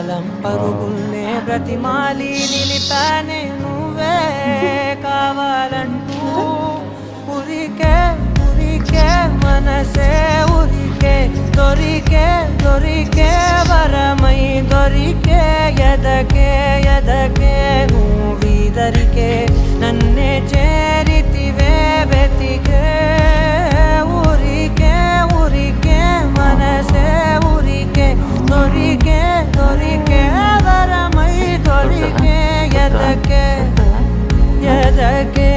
కాలం పరుగుల్నే బ్రతిమాలి నిలిపానే నువ్వే కావాలంటూ ఉరికే ఉరికే మనసే ఉరికే దొరికే దొరికే వరమై దొరికే ఎదకే ఎదకే నువ్వీదరికే నన్నే చేరితివే వెతికే ఊరికే ఊరికే మనసే ఊరికే దొరికే దొరికే వరమై దొరికే ఎదకే ఎదకే